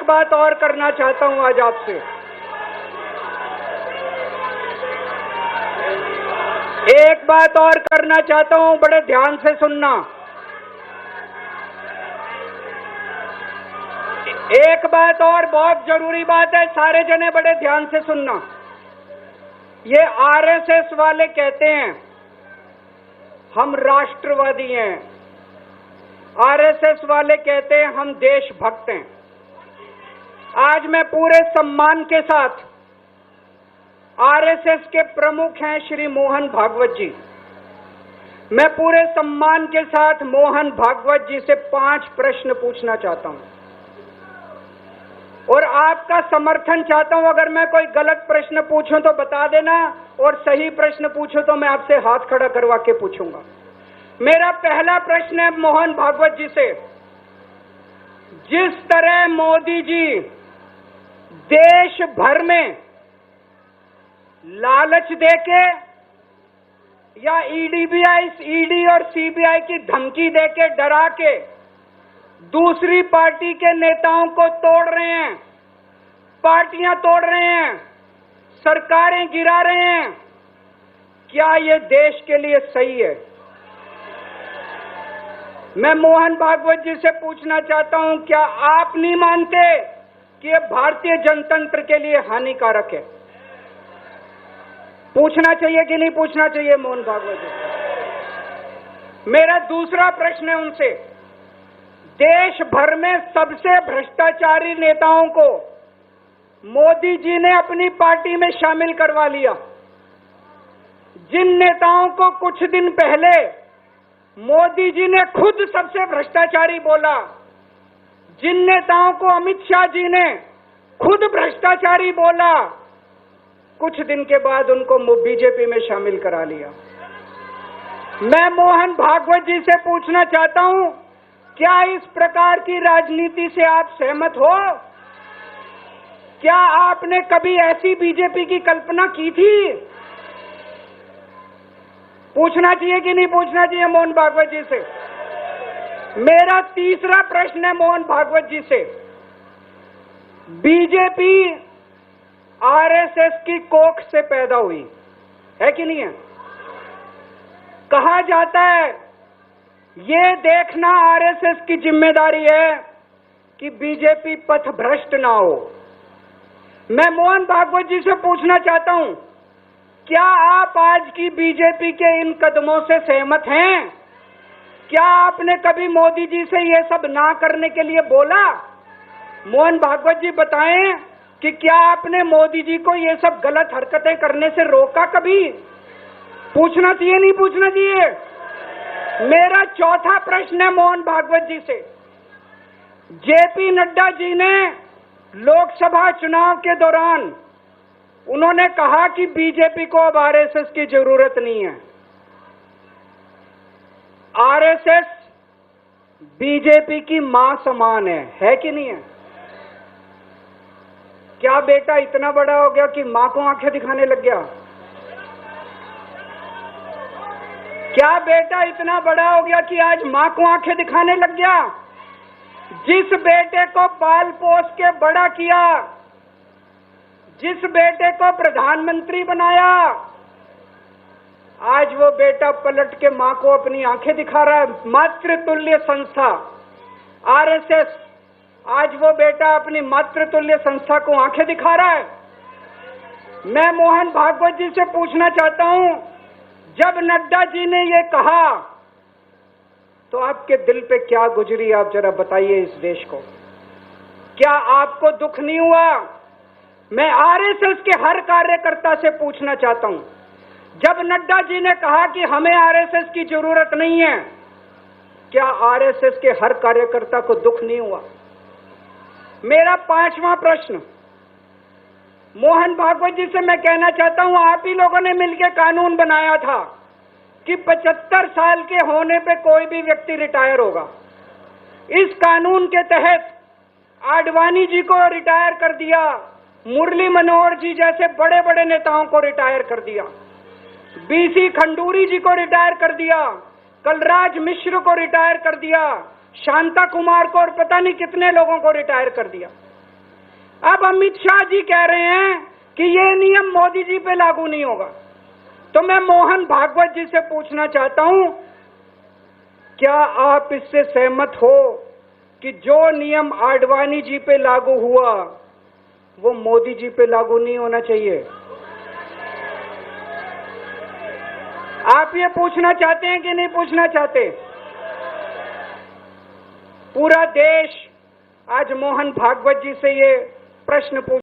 एक बात और करना चाहता हूं आज आपसे। एक बात और करना चाहता हूं, बड़े ध्यान से सुनना। एक बात और बहुत जरूरी बात है, सारे जने बड़े ध्यान से सुनना। ये आरएसएस वाले कहते हैं हम राष्ट्रवादी हैं, आरएसएस वाले कहते हैं हम देशभक्त हैं। आज मैं पूरे सम्मान के साथ, आरएसएस के प्रमुख हैं श्री मोहन भागवत जी, मैं पूरे सम्मान के साथ मोहन भागवत जी से 5 प्रश्न पूछना चाहता हूं और आपका समर्थन चाहता हूं। अगर मैं कोई गलत प्रश्न पूछूं तो बता देना, और सही प्रश्न पूछूं तो मैं आपसे हाथ खड़ा करवा के पूछूंगा। मेरा पहला प्रश्न है मोहन भागवत जी से। जिस तरह मोदी जी देश भर में लालच देके या ईडी और सीबीआई की धमकी देके, डरा के दूसरी पार्टी के नेताओं को तोड़ रहे हैं, पार्टियां तोड़ रहे हैं, सरकारें गिरा रहे हैं, क्या ये देश के लिए सही है? मैं मोहन भागवत जी से पूछना चाहता हूं, क्या आप नहीं मानते कि ये भारतीय जनतंत्र के लिए हानिकारक है? पूछना चाहिए कि नहीं पूछना चाहिए मोहन भागवत जी? मेरा दूसरा प्रश्न है उनसे, देश भर में सबसे भ्रष्टाचारी नेताओं को मोदी जी ने अपनी पार्टी में शामिल करवा लिया। जिन नेताओं को कुछ दिन पहले मोदी जी ने खुद सबसे भ्रष्टाचारी बोला, जिन नेताओं को अमित शाह जी ने खुद भ्रष्टाचारी बोला, कुछ दिन के बाद उनको बीजेपी में शामिल करा लिया। मैं मोहन भागवत जी से पूछना चाहता हूं, क्या इस प्रकार की राजनीति से आप सहमत हो? क्या आपने कभी ऐसी बीजेपी की कल्पना की थी? पूछना चाहिए कि नहीं पूछना चाहिए मोहन भागवत जी से? मेरा तीसरा प्रश्न है मोहन भागवत जी से। बीजेपी आरएसएस की कोख से पैदा हुई है कि नहीं है? कहा जाता है ये देखना आरएसएस की जिम्मेदारी है कि बीजेपी पथभ्रष्ट ना हो। मैं मोहन भागवत जी से पूछना चाहता हूं, क्या आप आज की बीजेपी के इन कदमों से सहमत हैं? क्या आपने कभी मोदी जी से ये सब ना करने के लिए बोला? मोहन भागवत जी बताएं कि क्या आपने मोदी जी को ये सब गलत हरकतें करने से रोका कभी? पूछना चाहिए नहीं पूछना चाहिए? मेरा चौथा प्रश्न है मोहन भागवत जी से। जेपी नड्डा जी ने लोकसभा चुनाव के दौरान उन्होंने कहा कि बीजेपी को अब आरएसएस की जरूरत नहीं है। आरएसएस बीजेपी की मां समान है कि नहीं है? क्या बेटा इतना बड़ा हो गया कि मां को आंखें दिखाने लग गया? क्या बेटा इतना बड़ा हो गया कि आज मां को आंखें दिखाने लग गया? जिस बेटे को पाल पोस के बड़ा किया, जिस बेटे को प्रधानमंत्री बनाया, आज वो बेटा पलट के मां को अपनी आंखें दिखा रहा है। मातृतुल्य संस्था आरएसएस, आज वो बेटा अपनी मातृतुल्य संस्था को आंखें दिखा रहा है। मैं मोहन भागवत जी से पूछना चाहता हूं, जब नड्डा जी ने ये कहा तो आपके दिल पे क्या गुजरी, आप जरा बताइए इस देश को। क्या आपको दुख नहीं हुआ? मैं आरएसएस के हर कार्यकर्ता से पूछना चाहता हूं, जब नड्डा जी ने कहा कि हमें आरएसएस की जरूरत नहीं है, क्या आरएसएस के हर कार्यकर्ता को दुख नहीं हुआ? मेरा पांचवा प्रश्न मोहन भागवत जी से मैं कहना चाहता हूं, आप ही लोगों ने मिलकर कानून बनाया था कि 75 साल के होने पे कोई भी व्यक्ति रिटायर होगा। इस कानून के तहत आडवाणी जी को रिटायर कर दिया, मुरली मनोहर जी जैसे बड़े बड़े नेताओं को रिटायर कर दिया, बीसी खंडूरी जी को रिटायर कर दिया, कलराज मिश्र को रिटायर कर दिया, शांता कुमार को और पता नहीं कितने लोगों को रिटायर कर दिया। अब अमित शाह जी कह रहे हैं कि ये नियम मोदी जी पे लागू नहीं होगा। तो मैं मोहन भागवत जी से पूछना चाहता हूं, क्या आप इससे सहमत हो कि जो नियम आडवाणी जी पे लागू हुआ वो मोदी जी पे लागू नहीं होना चाहिए? आप ये पूछना चाहते हैं कि नहीं पूछना चाहते? पूरा देश आज मोहन भागवत जी से ये प्रश्न पूछ